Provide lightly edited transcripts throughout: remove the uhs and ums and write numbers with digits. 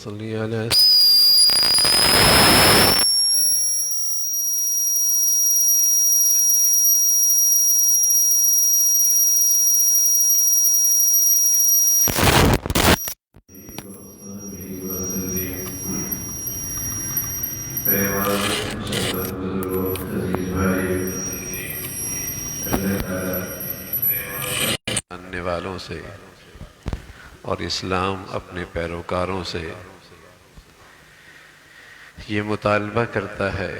صل على ماننے والوں سے اور اسلام اپنے پیروکاروں سے یہ مطالبہ کرتا ہے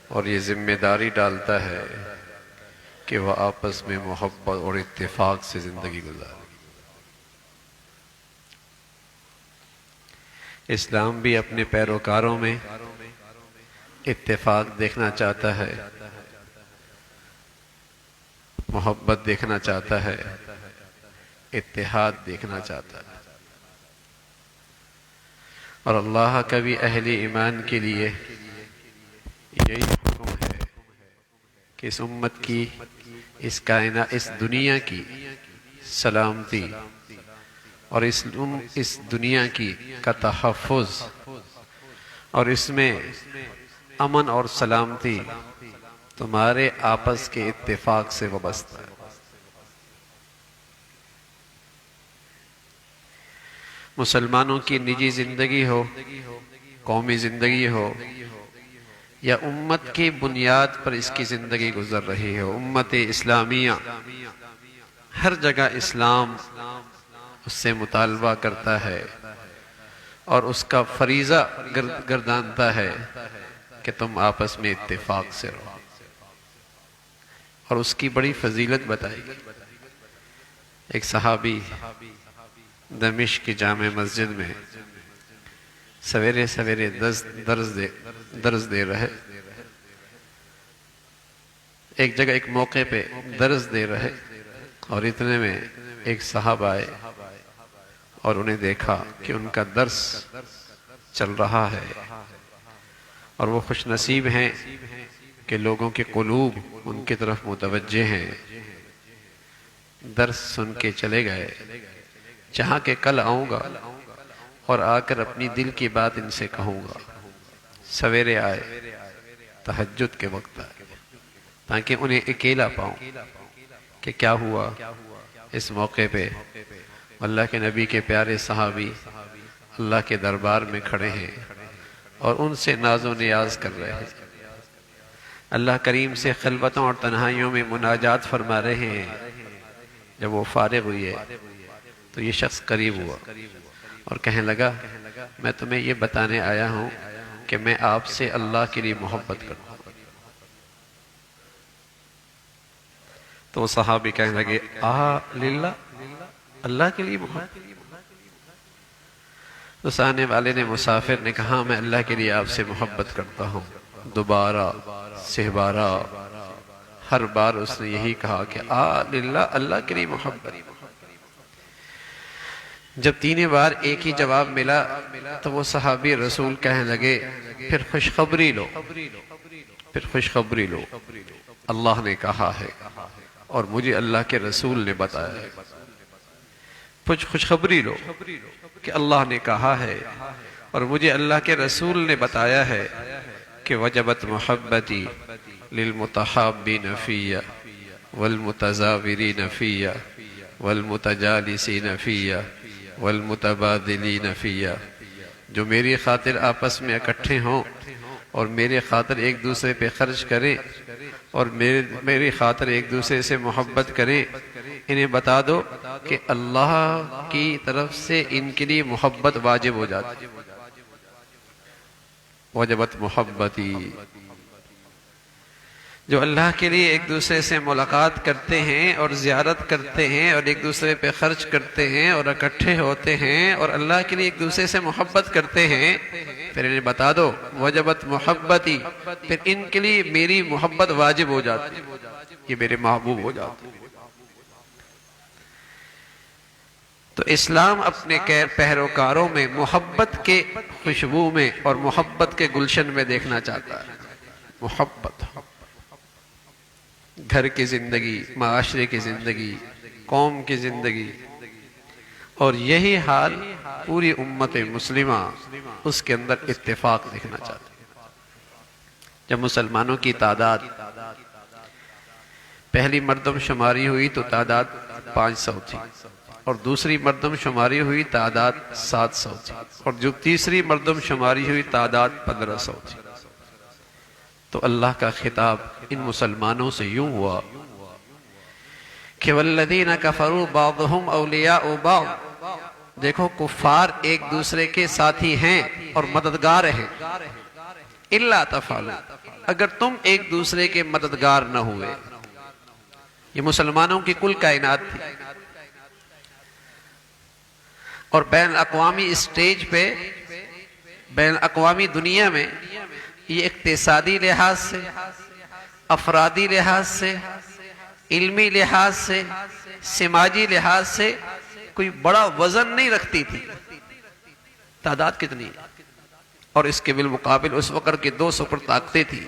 اور یہ ذمہ داری ڈالتا ہے کہ وہ آپس میں محبت اور اتفاق سے زندگی گزارے۔ اسلام بھی اپنے پیروکاروں میں اتفاق دیکھنا چاہتا ہے، محبت دیکھنا چاہتا ہے، اتحاد دیکھنا چاہتا ہے، اور اللہ کا بھی اہل ایمان کے لیے یہی حکم ہے کہ اس امت کی، اس کائنات، اس دنیا کی سلامتی اور اس دنیا کی کا تحفظ اور اس میں امن اور سلامتی تمہارے آپس کے اتفاق سے وابستہ ہے۔ مسلمانوں کی نجی زندگی ہو، قومی زندگی ہو، یا امت کی بنیاد پر اس کی زندگی گزر رہی ہے، امت اسلامیہ، ہر جگہ اسلام اس سے مطالبہ کرتا ہے اور اس کا فریضہ گردانتا ہے کہ تم آپس میں اتفاق سے رہو، اور اس کی بڑی فضیلت بتائی گئی۔ ایک صحابی دمشق کی جامع مسجد میں سویرے سویرے درس دے رہے، ایک جگہ ایک موقع پہ درس دے رہے، اور اتنے میں ایک صاحب آئے اور انہیں دیکھا کہ ان کا درس چل رہا ہے اور وہ خوش نصیب ہیں کہ لوگوں کے قلوب ان کی طرف متوجہ ہیں۔ درس سن کے چلے گئے، چاہا کہ کل آؤں گا اور آ کر اپنی دل کی بات ان سے کہوں گا۔ سویرے آئے، تہجد کے وقت آئے، تاکہ انہیں اکیلا پاؤں کہ کیا ہوا۔ اس موقع پہ اللہ کے نبی کے پیارے صحابی اللہ کے دربار میں کھڑے ہیں اور ان سے ناز و نیاز کر رہے ہیں، اللہ کریم سے خلوتوں اور تنہائیوں میں مناجات فرما رہے ہیں۔ جب وہ فارغ ہوئے تو یہ شخص قریب ہوا اور کہنے لگا، میں تمہیں یہ بتانے آیا ہوں کہ میں آپ سے اللہ کے لیے محبت کرتا ہوں۔ تو وہ صحابی کہنے لگے، للہ، اللہ کے لیے محبت؟ اس آنے والے نے، مسافر نے کہا، میں اللہ کے لیے آپ سے محبت کرتا ہوں۔ دوبارہ، سہبارہ، ہر بار اس نے یہی کہا کہ للہ، اللہ کے لیے محبت۔ جب تینیں بار ایک ہی جواب ملا تو وہ صحابی رسول کہنے لگے، پھر خوشخبری لو، پھر خوشخبری لو، اللہ نے کہا ہے اور مجھے اللہ کے رسول نے بتایا ہے۔ کچھ خوشخبری لو کہ اللہ نے کہا ہے اور مجھے اللہ کے رسول نے بتایا ہے کہ وجبت محبتی للمتحابین فی والمتزاورین فی والمتجالسین فی والمتبادلین فی، جو میری خاطر آپس میں اکٹھے ہوں اور میرے خاطر ایک دوسرے پہ خرچ کریں اور میری خاطر ایک دوسرے سے محبت کریں، انہیں بتا دو کہ اللہ کی طرف سے ان کے لیے محبت واجب ہو جاتی۔ وجبت محبتی، جو اللہ کے لیے ایک دوسرے سے ملاقات کرتے ہیں اور زیارت کرتے ہیں اور ایک دوسرے پہ خرچ کرتے ہیں اور اکٹھے ہوتے ہیں اور اللہ کے لیے ایک دوسرے سے محبت کرتے ہیں، پھر انہیں بتا دو وجبت محبتی، پھر ان کے لیے میری محبت واجب ہو جاتی، یہ میرے محبوب ہو جاتے۔ تو اسلام اپنے پیروکاروں میں محبت کے خوشبو میں اور محبت کے گلشن میں دیکھنا چاہتا ہے۔ محبت، گھر کی زندگی، معاشرے کی زندگی، قوم کی زندگی، اور یہی حال پوری امت مسلمہ اس کے اندر اتفاق دیکھنا چاہتے ہیں۔ جب مسلمانوں کی تعداد پہلی مردم شماری ہوئی تو تعداد 500 تھی، اور دوسری مردم شماری ہوئی تعداد 700 تھی، اور جو تیسری مردم شماری ہوئی تعداد 1500 تھی۔ تو اللہ کا خطاب ان مسلمانوں سے یوں ہوا کہ والذین کفروا بعضهم اولیاء بعض، دیکھو کفار ایک دوسرے کے ساتھی ہیں اور مددگار ہیں، الا تفعلوا، اگر تم ایک دوسرے کے مددگار نہ ہوئے۔ یہ مسلمانوں کی کل کائنات تھی، اور بین الاقوامی اسٹیج پہ، بین الاقوامی دنیا میں یہ اقتصادی لحاظ سے، افرادی لحاظ سے، علمی لحاظ سے، سماجی لحاظ سے کوئی بڑا وزن نہیں رکھتی تھی۔ تعداد کتنی، اور اس کے بالمقابل اس وقت کی 2 سپر طاقتیں تھیں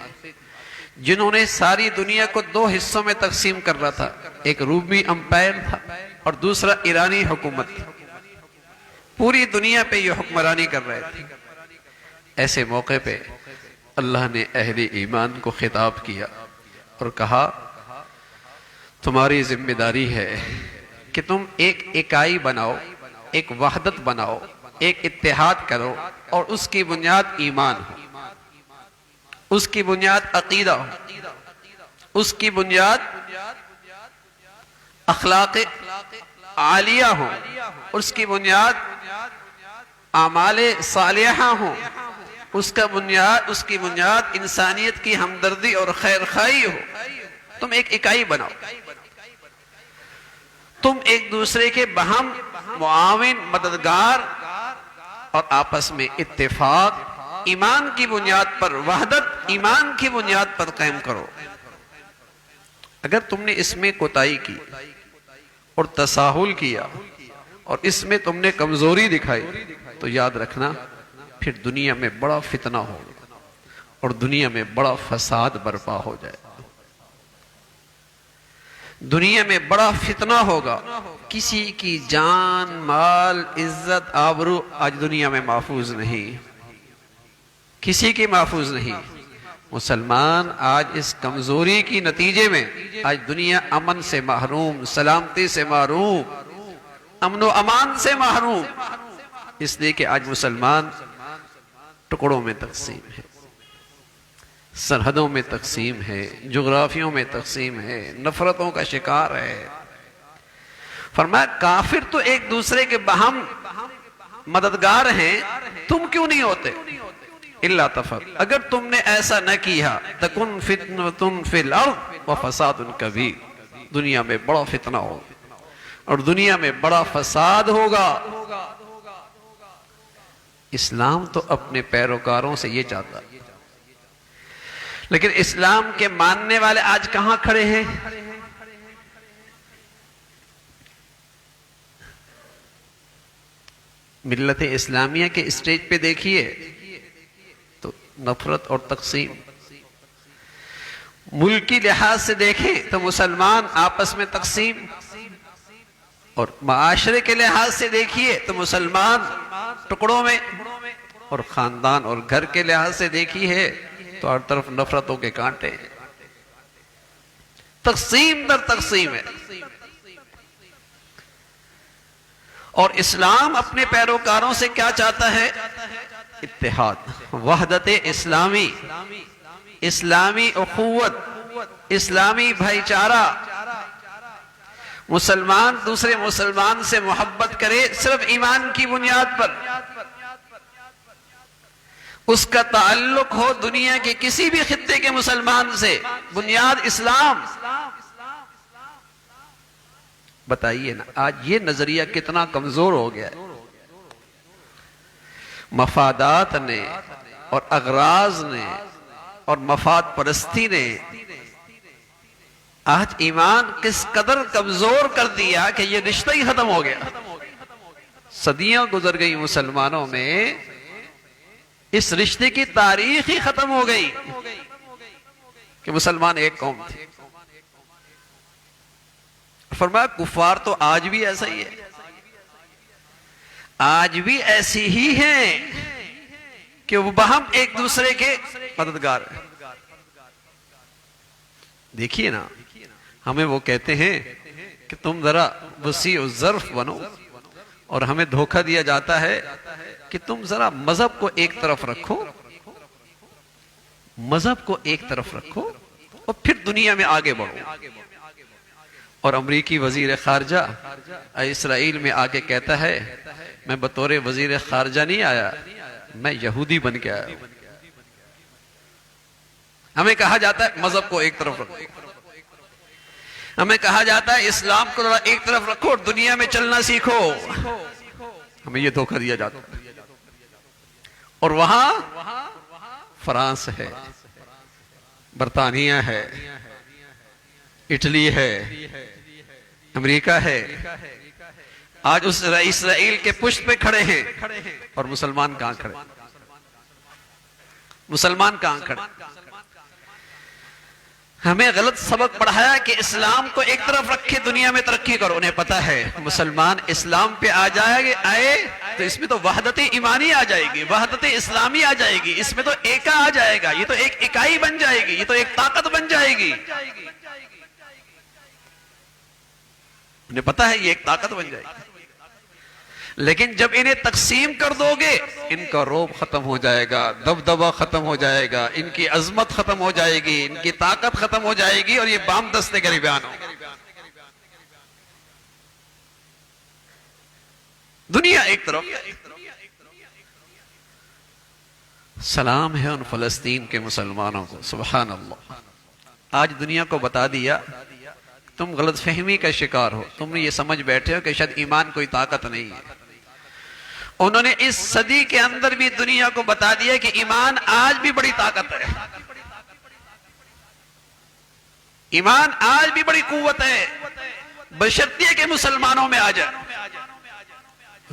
جنہوں نے ساری دنیا کو 2 حصوں میں تقسیم کر رہا تھا، ایک رومی امپائر تھا اور دوسرا ایرانی حکومت تھی۔ پوری دنیا پہ یہ حکمرانی کر رہے تھے۔ ایسے موقع پہ اللہ نے اہل ایمان کو خطاب کیا اور کہا تمہاری ذمہ داری ہے کہ تم ایک اکائی بناؤ، ایک وحدت بناؤ، ایک اتحاد کرو، اور اس کی بنیاد ایمان ہو، اس کی بنیاد عقیدہ ہو، اس کی بنیاد اخلاق عالیہ ہو، اس کی بنیاد اعمال صالحہ ہو، اس کی بنیاد انسانیت کی ہمدردی اور خیر خواہی ہو۔ تم ایک اکائی بناؤ، تم ایک دوسرے کے باہم معاون، مددگار، اور آپس میں اتفاق، ایمان کی بنیاد پر وحدت، ایمان کی بنیاد پر قائم کرو۔ اگر تم نے اس میں کوتاہی کی اور تساہل کیا اور اس میں تم نے کمزوری دکھائی تو یاد رکھنا پھر دنیا میں بڑا فتنہ ہوگا اور دنیا میں بڑا فساد برپا ہو جائے گا۔ دنیا میں بڑا فتنہ ہوگا، کسی کی جان، مال، عزت، آبرو آج دنیا میں محفوظ نہیں، کسی کی محفوظ نہیں۔ مسلمان آج اس کمزوری کی نتیجے میں آج دنیا امن سے محروم، سلامتی سے محروم، امن و امان سے محروم، اس لیے کہ آج مسلمان ٹکڑوں میں تقسیم ہے، سرحدوں میں تقسیم ہے، جغرافیوں میں تقسیم ہے، نفرتوں کا شکار ہے۔ فرمایا کافر تو ایک دوسرے کے باہم مددگار ہیں، تم کیوں نہیں ہوتے؟ الا تفعل، اگر تم نے ایسا نہ کیا تکن فتنۃ فی الارض وفساد کبیر، دنیا میں بڑا فتنہ ہوگا اور دنیا میں بڑا فساد ہوگا۔ اسلام تو اپنے پیروکاروں سے یہ چاہتا، لیکن اسلام کے ماننے والے آج کہاں کھڑے ہیں؟ ملت اسلامیہ کے اسٹیج پہ دیکھیے تو نفرت اور تقسیم، ملکی لحاظ سے دیکھیں تو مسلمان آپس میں تقسیم، اور معاشرے کے لحاظ سے دیکھیے تو مسلمان ٹکڑوں میں، اور خاندان اور گھر کے لحاظ سے دیکھیے تو ہر طرف نفرتوں کے کانٹے ہیں، تقسیم در تقسیم ہے۔ اور اسلام اپنے پیروکاروں سے کیا چاہتا ہے؟ اتحاد، وحدت اسلامی، اسلامی اخوت، اسلامی بھائی چارہ، مسلمان دوسرے مسلمان سے محبت کرے صرف ایمان کی بنیاد پر، اس کا تعلق ہو دنیا کے کسی بھی خطے کے مسلمان سے، بنیاد اسلام۔ بتائیے نا آج یہ نظریہ کتنا کمزور ہو گیا ہے۔ مفادات نے اور اغراض نے اور مفاد پرستی نے آج ایمان کس قدر کمزور کر دیا کہ یہ رشتہ ہی ختم ہو گیا۔ صدیاں گزر گئی مسلمانوں میں، اس رشتے کی تاریخ ہی ختم ہو گئی کہ مسلمان ایک قوم تھے۔ فرمایا کفار تو آج بھی ایسا ہی ہے، آج بھی ایسی ہی ہیں کہ وہ باہم ایک دوسرے کے مددگار ہیں. دیکھیے نا، ہمیں وہ کہتے ہیں کہ تم ذرا وسیع الظرف بنو، اور ہمیں دھوکہ دیا جاتا ہے کہ تم ذرا مذہب کو ایک طرف رکھو، مذہب کو ایک طرف رکھو اور پھر دنیا میں آگے بڑھو. اور امریکی وزیر خارجہ اسرائیل میں آ کے کہتا ہے میں بطور وزیر خارجہ نہیں آیا، میں یہودی بن کے آیا ہوں. ہمیں کہا جاتا ہے مذہب کو ایک طرف رکھو، ہمیں کہا جاتا ہے اسلام کو ایک طرف رکھو اور دنیا میں چلنا سیکھو. ہمیں یہ دھوکہ دیا جاتا ہے. اور وہاں فرانس ہے، برطانیہ ہے، اٹلی ہے، امریکہ ہے، آج اس اسرائیل کے پشت پہ کھڑے ہیں. اور مسلمان کہاں کھڑے؟ مسلمان کہاں کھڑے؟ ہمیں غلط سبق پڑھایا کہ اسلام کو ایک طرف رکھے دنیا میں ترقی کرو. انہیں پتا ہے مسلمان اسلام پہ آئے تو اس میں تو وحدت ایمانی آ جائے گی، وحدت اسلامی آ جائے گی، اس میں تو ایکا آ جائے گا، یہ تو ایک اکائی بن جائے گی، یہ تو ایک طاقت بن جائے گی. انہیں پتا ہے یہ ایک طاقت بن جائے گی. لیکن جب انہیں تقسیم کر دو گے ان کا روب ختم ہو جائے گا، دبدبہ ختم ہو جائے گا، ان کی عظمت ختم ہو جائے گی، ان کی طاقت ختم ہو جائے گی، اور یہ بام دستے غریبان ہو. دنیا ایک طرف. سلام ہے ان فلسطین کے مسلمانوں کو. سبحان اللہ. آج دنیا کو بتا دیا تم غلط فہمی کا شکار ہو، تم نے یہ سمجھ بیٹھے ہو کہ شاید ایمان کوئی طاقت نہیں ہے. انہوں نے اس صدی کے اندر بھی دنیا کو بتا دیا کہ ایمان آج بھی بڑی طاقت ہے، ایمان آج بھی بڑی قوت ہے، بشرطیے کہ مسلمانوں میں آ جائے.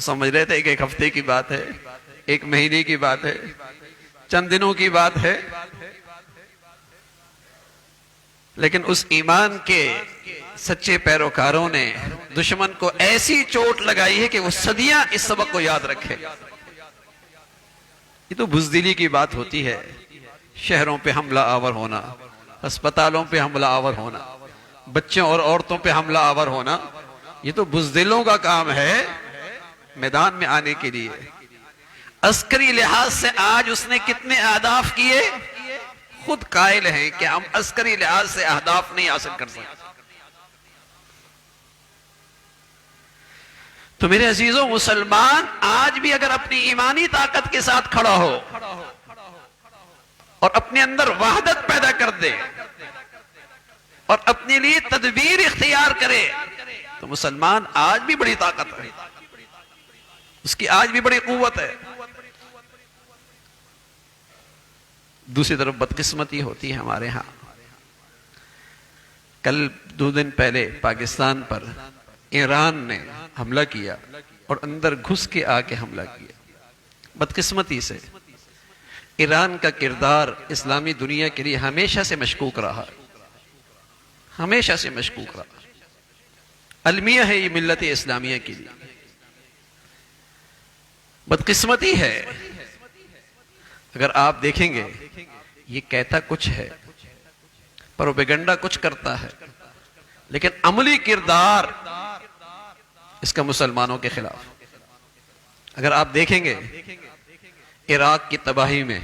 سمجھ رہے تھے کہ ایک ہفتے کی بات ہے، ایک مہینے کی بات ہے، چند دنوں کی بات ہے، لیکن اس ایمان کے سچے پیروکاروں نے دشمن کو ایسی چوٹ لگائی ہے کہ وہ صدیاں اس سبق کو یاد رکھے. یہ تو بزدلی کی بات ہوتی ہے، شہروں پہ حملہ آور ہونا، ہسپتالوں پہ حملہ آور ہونا، بچوں اور عورتوں پہ حملہ آور ہونا، یہ تو بزدلوں کا کام ہے. میدان میں آنے کے لیے عسکری لحاظ سے آج اس نے کتنے اہداف کیے، خود قائل ہیں کہ ہم عسکری لحاظ سے اہداف نہیں حاصل کر سکتے. تو میرے عزیزوں، مسلمان آج بھی اگر اپنی ایمانی طاقت کے ساتھ کھڑا ہو اور اپنے اندر وحدت پیدا کر دے اور اپنے لیے تدبیر اختیار کرے تو مسلمان آج بھی بڑی طاقت ہے، اس کی آج بھی بڑی قوت ہے. دوسری طرف بدقسمتی ہوتی ہے ہمارے ہاں. کل 2 دن پہلے پاکستان پر ایران نے حملہ کیا اور اندر گھس کے آ کے حملہ کیا. بدقسمتی سے ایران کا کردار اسلامی دنیا کے لیے ہمیشہ سے مشکوک رہا، ہمیشہ سے مشکوک رہا. المیہ ہے یہ ملت اسلامیہ کے لیے. بدقسمتی ہے اگر آپ دیکھیں گے یہ کہتا کچھ ہے، پروپیگنڈا کچھ کرتا ہے، لیکن عملی کردار اس کا مسلمانوں کے خلاف. اگر آپ دیکھیں گے عراق کی تباہی میں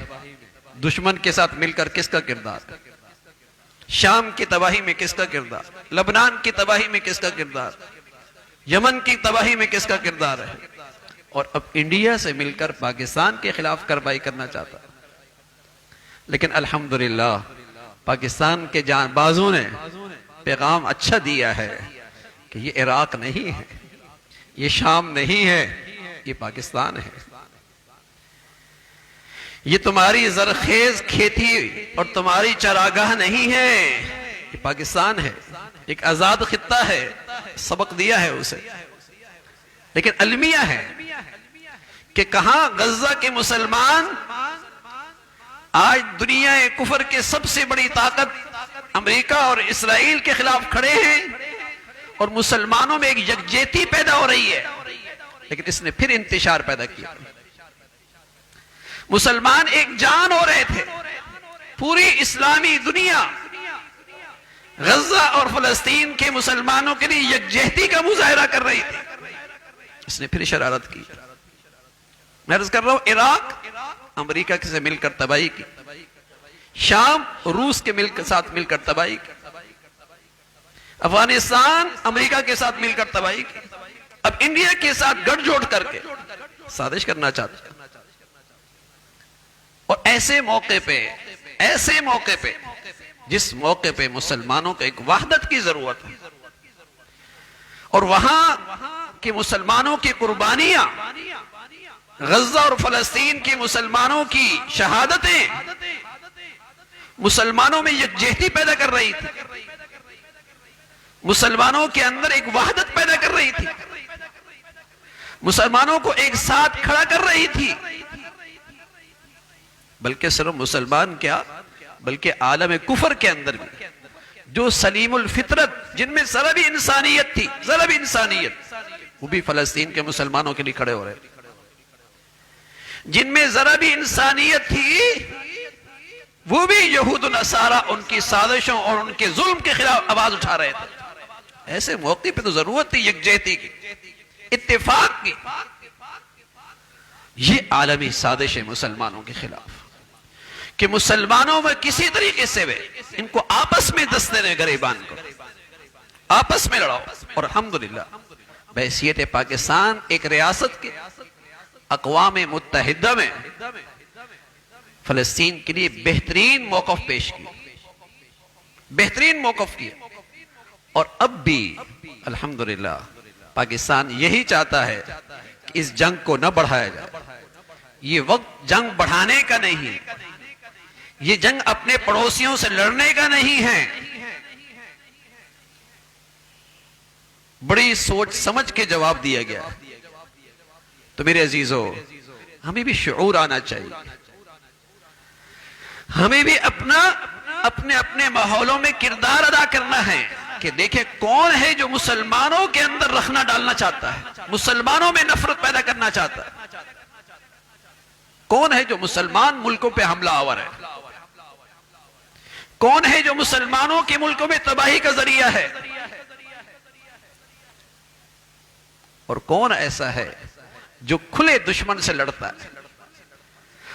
دشمن کے ساتھ مل کر کس کا کردار، شام کی تباہی میں کس کا کردار، لبنان کی تباہی میں کس کا کردار، یمن کی تباہی میں کس کا کردار ہے، اور اب انڈیا سے مل کر پاکستان کے خلاف کارروائی کرنا چاہتا. لیکن الحمدللہ پاکستان کے جان بازوں نے پیغام اچھا دیا ہے کہ یہ عراق نہیں ہے، یہ شام نہیں ہے، یہ پاکستان ہے. یہ تمہاری زرخیز کھیتی اور تمہاری چراگاہ نہیں ہے، یہ پاکستان ہے، ایک آزاد خطہ ہے. سبق دیا ہے اسے. لیکن المیہ ہے کہ کہاں غزہ کے مسلمان آج دنیا کفر کے سب سے بڑی طاقت امریکہ اور اسرائیل کے خلاف کھڑے ہیں اور مسلمانوں میں ایک یکجہتی پیدا ہو رہی ہے. لیکن اس نے پھر انتشار پیدا کیا. مسلمان ایک جان ہو رہے تھے. پوری اسلامی دنیا غزہ اور فلسطین کے مسلمانوں کے لیے یکجہتی کا مظاہرہ کر رہی تھی. اس نے پھر شرارت کی. میں عرض کر رہا ہوں، عراق امریکہ سے مل کر تباہی کی، شام روس کے ساتھ مل کر تباہی کی، افغانستان امریکہ کے ساتھ مل کر تباہی کی، اب انڈیا کے ساتھ گٹھ جوڑ کر کے سازش کرنا چاہتے ہیں. اور ایسے موقع پہ جس موقع پہ مسلمانوں کو ایک وحدت کی ضرورت ہے، اور وہاں کے مسلمانوں کی قربانیاں، غزہ اور فلسطین کے مسلمانوں کی شہادتیں مسلمانوں میں یکجہتی پیدا کر رہی تھی، مسلمانوں کے اندر ایک وحدت پیدا کر رہی تھی، مسلمانوں کو ایک ساتھ کھڑا کر رہی تھی. بلکہ صرف مسلمان کیا، بلکہ عالم کفر کے اندر بھی جو سلیم الفطرت، جن میں ذرا بھی انسانیت تھی، ذرا بھی انسانیت، وہ بھی فلسطین کے مسلمانوں کے لیے کھڑے ہو رہے. جن میں ذرا بھی انسانیت تھی وہ بھی یہود و نصارہ ان کی سازشوں اور ان کے ظلم کے خلاف آواز اٹھا رہے تھے. ایسے موقع پہ تو ضرورت تھی یکجہتی کی، اتفاق کی. یہ عالمی سازش ہے مسلمانوں کے خلاف کہ مسلمانوں میں کسی طریقے سے ان کو آپس میں دستے رہے، غریبان کو آپس میں لڑاؤ. اور الحمدللہ بحیثیت پاکستان ایک ریاست کے اقوام متحدہ میں فلسطین کے لیے بہترین موقف پیش کیا، بہترین موقف کیا. اور اب بھی الحمدللہ پاکستان یہی چاہتا ہے کہ اس جنگ کو نہ بڑھایا جائے. یہ وقت جنگ بڑھانے کا نہیں ہے، یہ جنگ اپنے پڑوسیوں سے لڑنے کا نہیں ہے. بڑی سوچ سمجھ کے جواب دیا گیا. تو میرے عزیزو، ہمیں بھی شعور آنا چاہیے، ہمیں بھی اپنے ماحولوں میں کردار ادا کرنا ہے کہ دیکھیں کون ہے جو مسلمانوں کے اندر رخنا ڈالنا چاہتا ہے، مسلمانوں میں نفرت پیدا کرنا چاہتا ہے. کون ہے جو مسلمان ملکوں پہ حملہ آور ہے، کون ہے جو مسلمانوں کے ملکوں میں تباہی کا ذریعہ ہے، اور کون ایسا ہے جو کھلے دشمن سے لڑتا ہے،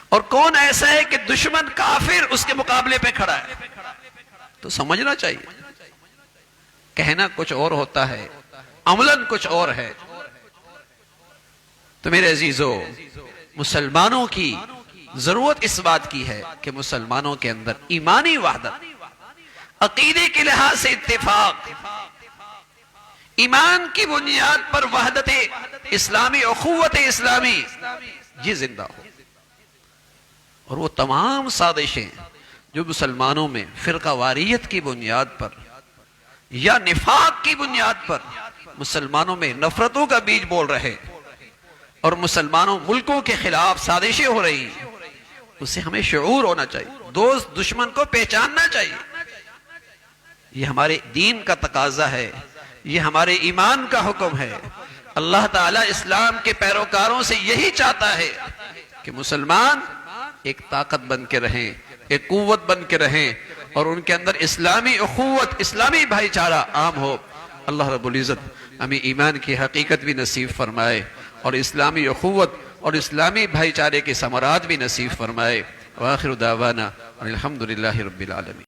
اور کون ایسا ہے کہ دشمن کافر اس کے مقابلے پہ کھڑا ہے. تو سمجھنا چاہیے، کہنا کچھ اور ہوتا ہے، عملاً کچھ اور ہے. تو میرے عزیزو، مسلمانوں کی ضرورت اس بات کی ہے کہ مسلمانوں کے اندر ایمانی وحدت، عقیدے کے لحاظ سے اتفاق، ایمان کی بنیاد پر وحدت اسلامی، اخوت اسلامی، یہ زندہ ہو. اور وہ تمام سازشیں جو مسلمانوں میں فرقہ واریت کی بنیاد پر یا نفاق کی بنیاد پر مسلمانوں میں نفرتوں کا بیج بول رہے اور مسلمانوں ملکوں کے خلاف سازشیں ہو رہی ہیں، اس سے ہمیں شعور ہونا چاہیے، دوست دشمن کو پہچاننا چاہیے. یہ ہمارے دین کا تقاضا ہے، یہ ہمارے ایمان کا حکم ہے. اللہ تعالیٰ اسلام کے پیروکاروں سے یہی چاہتا ہے کہ مسلمان ایک طاقت بن کے رہیں، ایک قوت بن کے رہیں، اور ان کے اندر اسلامی اخوت، اسلامی بھائی چارہ عام ہو. اللہ رب العزت ہمیں ایمان کی حقیقت بھی نصیب فرمائے اور اسلامی اخوت اور اسلامی بھائی چارے کے ثمرات بھی نصیب فرمائے. وآخر دعوانا الحمدللہ رب العالمین.